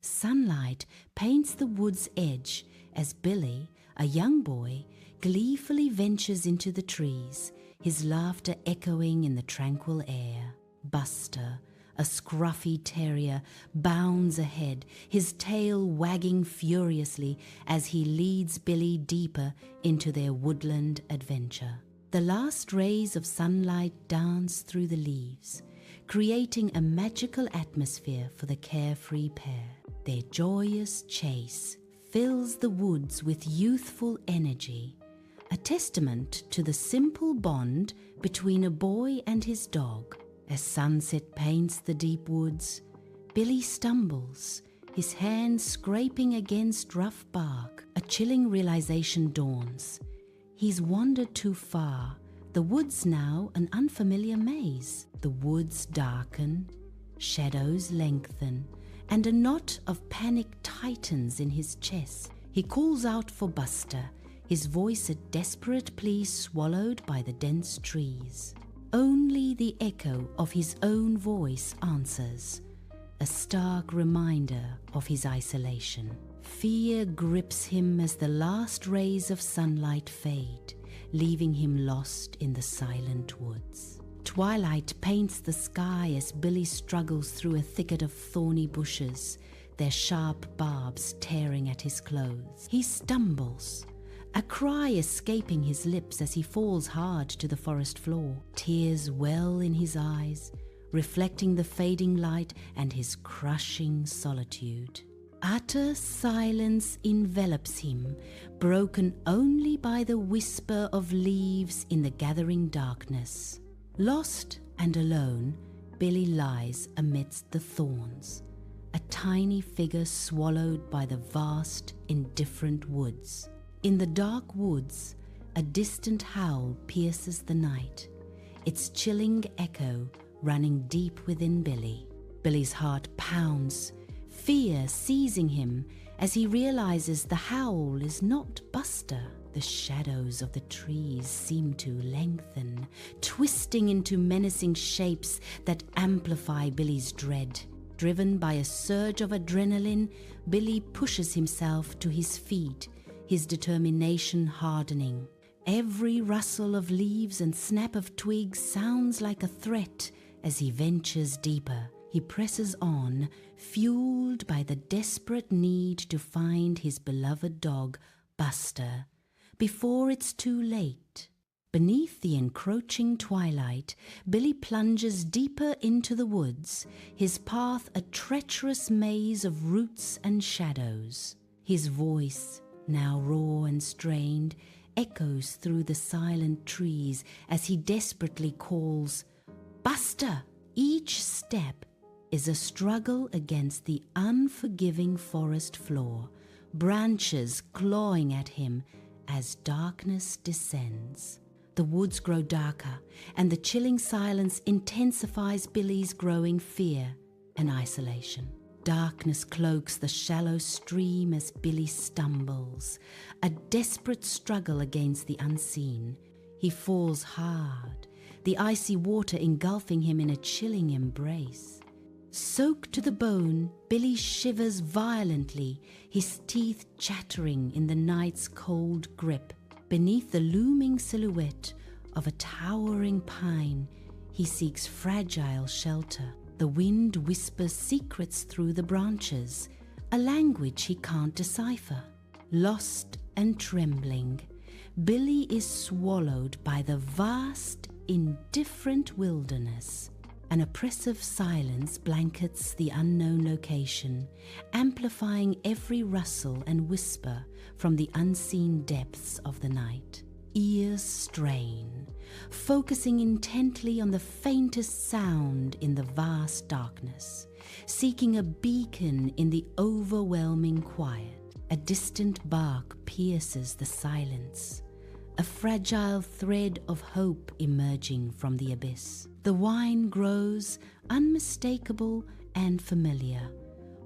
Sunlight paints the wood's edge as Billy, a young boy, gleefully ventures into the trees, his laughter echoing in the tranquil air. Buster, a scruffy terrier, bounds ahead, his tail wagging furiously as he leads Billy deeper into their woodland adventure. The last rays of sunlight dance through the leaves, creating a magical atmosphere for the carefree pair. Their joyous chase fills the woods with youthful energy, a testament to the simple bond between a boy and his dog. As sunset paints the deep woods, Billy stumbles, his hands scraping against rough bark. A chilling realization dawns. He's wandered too far. The wood's now an unfamiliar maze. The woods darken, shadows lengthen, and a knot of panic tightens in his chest. He calls out for Buster, his voice a desperate plea swallowed by the dense trees. Only the echo of his own voice answers, a stark reminder of his isolation. Fear grips him as the last rays of sunlight fade, leaving him lost in the silent woods. Twilight paints the sky as Billy struggles through a thicket of thorny bushes, their sharp barbs tearing at his clothes. He stumbles, a cry escaping his lips as he falls hard to the forest floor. Tears well in his eyes, reflecting the fading light and his crushing solitude. Utter silence envelops him, broken only by the whisper of leaves in the gathering darkness. Lost and alone, Billy lies amidst the thorns, a tiny figure swallowed by the vast, indifferent woods. In the dark woods, a distant howl pierces the night, its chilling echo running deep within Billy. Billy's heart pounds, fear seizing him as he realizes the howl is not Buster. The shadows of the trees seem to lengthen, twisting into menacing shapes that amplify Billy's dread. Driven by a surge of adrenaline, Billy pushes himself to his feet, his determination hardening. Every rustle of leaves and snap of twigs sounds like a threat as he ventures deeper. He presses on, fueled by the desperate need to find his beloved dog, Buster, before it's too late. Beneath the encroaching twilight, Billy plunges deeper into the woods, his path a treacherous maze of roots and shadows. His voice, now raw and strained, echoes through the silent trees as he desperately calls, "Buster!" Each step is a struggle against the unforgiving forest floor, branches clawing at him as darkness descends. The woods grow darker, and the chilling silence intensifies Billy's growing fear and isolation. Darkness cloaks the shallow stream as Billy stumbles, a desperate struggle against the unseen. He falls hard, the icy water engulfing him in a chilling embrace. Soaked to the bone, Billy shivers violently, his teeth chattering in the night's cold grip. Beneath the looming silhouette of a towering pine, he seeks fragile shelter. The wind whispers secrets through the branches, a language he can't decipher. Lost and trembling, Billy is swallowed by the vast, indifferent wilderness. An oppressive silence blankets the unknown location, amplifying every rustle and whisper from the unseen depths of the night. Ears strain, focusing intently on the faintest sound in the vast darkness, seeking a beacon in the overwhelming quiet. A distant bark pierces the silence, a fragile thread of hope emerging from the abyss. The whine grows unmistakable and familiar.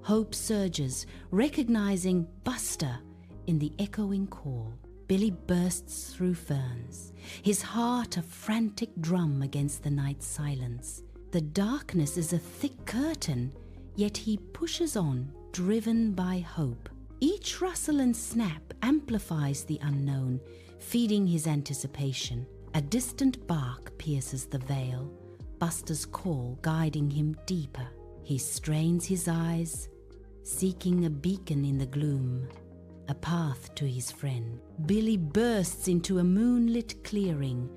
Hope surges, recognizing Buster in the echoing call. Billy bursts through ferns, his heart a frantic drum against the night silence. The darkness is a thick curtain, yet he pushes on, driven by hope. Each rustle and snap amplifies the unknown, feeding his anticipation. A distant bark pierces the veil, Buster's call guiding him deeper. He strains his eyes, seeking a beacon in the gloom, a path to his friend. Billy bursts into a moonlit clearing,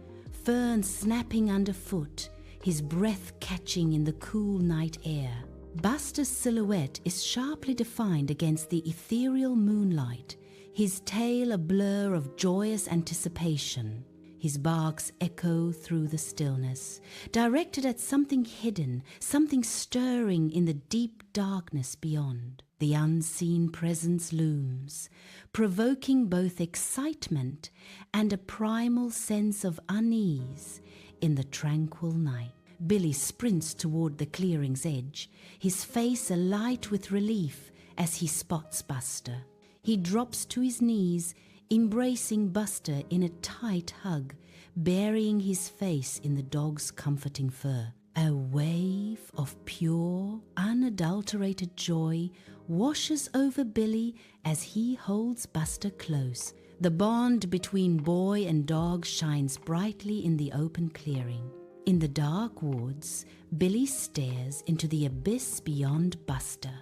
ferns snapping underfoot, his breath catching in the cool night air. Buster's silhouette is sharply defined against the ethereal moonlight, his tail a blur of joyous anticipation. His barks echo through the stillness, directed at something hidden, something stirring in the deep darkness beyond. The unseen presence looms, provoking both excitement and a primal sense of unease in the tranquil night. Billy sprints toward the clearing's edge, his face alight with relief as he spots Buster. He drops to his knees, embracing Buster in a tight hug, burying his face in the dog's comforting fur. A wave of pure, unadulterated joy washes over Billy as he holds Buster close. The bond between boy and dog shines brightly in the open clearing. In the dark woods, Billy stares into the abyss beyond Buster,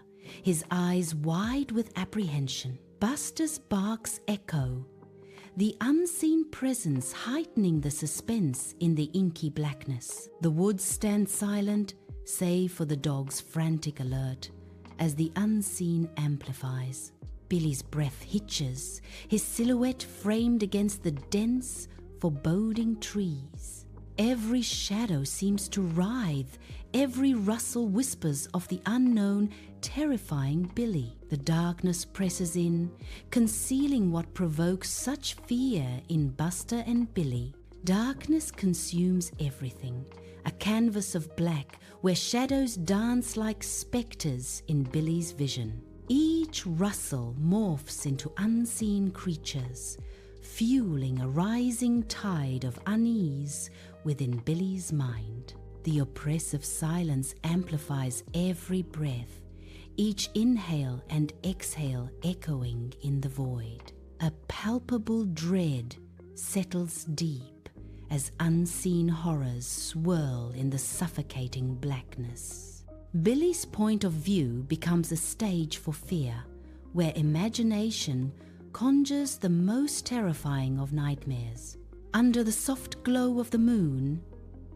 his eyes wide with apprehension. Buster's barks echo, the unseen presence heightening the suspense in the inky blackness. The woods stand silent, save for the dog's frantic alert, as the unseen amplifies. Billy's breath hitches, his silhouette framed against the dense, foreboding trees. Every shadow seems to writhe, every rustle whispers of the unknown, terrifying Billy. The darkness presses in, concealing what provokes such fear in Buster and Billy. Darkness consumes everything, a canvas of black where shadows dance like specters in Billy's vision. Each rustle morphs into unseen creatures, fueling a rising tide of unease within Billy's mind. The oppressive silence amplifies every breath, each inhale and exhale echoing in the void. A palpable dread settles deep as unseen horrors swirl in the suffocating blackness. Billy's point of view becomes a stage for fear, where imagination conjures the most terrifying of nightmares. Under the soft glow of the moon,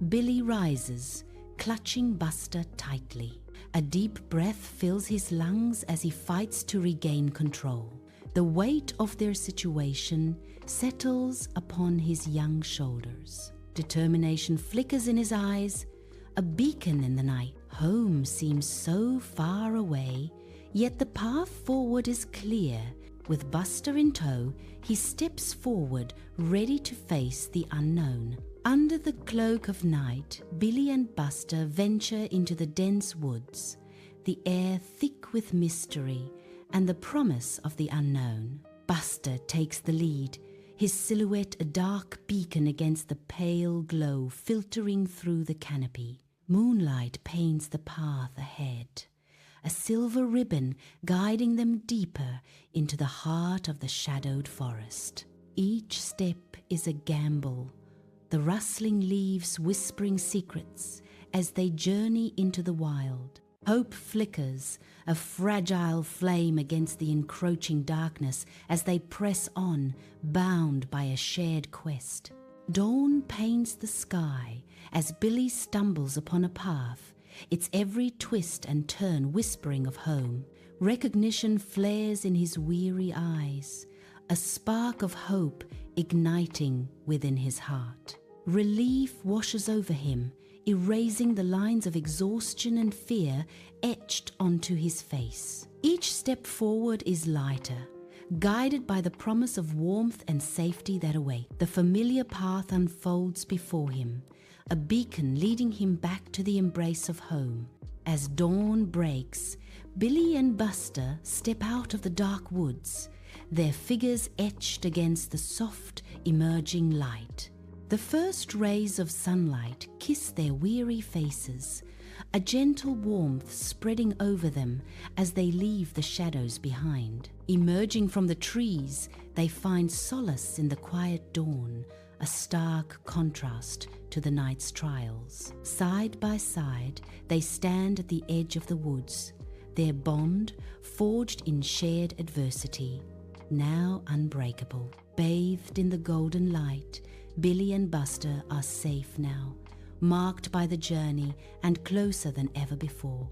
Billy rises, clutching Buster tightly. A deep breath fills his lungs as he fights to regain control. The weight of their situation settles upon his young shoulders. Determination flickers in his eyes, a beacon in the night. Home seems so far away, yet the path forward is clear. With Buster in tow, he steps forward, ready to face the unknown. Under the cloak of night, Billy and Buster venture into the dense woods, the air thick with mystery and the promise of the unknown. Buster takes the lead, his silhouette a dark beacon against the pale glow filtering through the canopy. Moonlight paints the path ahead, a silver ribbon guiding them deeper into the heart of the shadowed forest. Each step is a gamble, the rustling leaves whispering secrets as they journey into the wild. Hope flickers, a fragile flame against the encroaching darkness as they press on, bound by a shared quest. Dawn paints the sky as Billy stumbles upon a path, its every twist and turn whispering of home. Recognition flares in his weary eyes, a spark of hope igniting within his heart. Relief washes over him, erasing the lines of exhaustion and fear etched onto his face. Each step forward is lighter, guided by the promise of warmth and safety that await. The familiar path unfolds before him, a beacon leading him back to the embrace of home. As dawn breaks, Billy and Buster step out of the dark woods, their figures etched against the soft, emerging light. The first rays of sunlight kiss their weary faces, a gentle warmth spreading over them as they leave the shadows behind. Emerging from the trees, they find solace in the quiet dawn, a stark contrast to the night's trials. Side by side, they stand at the edge of the woods, their bond, forged in shared adversity, now unbreakable. Bathed in the golden light, Billy and Buster are safe now, marked by the journey and closer than ever before.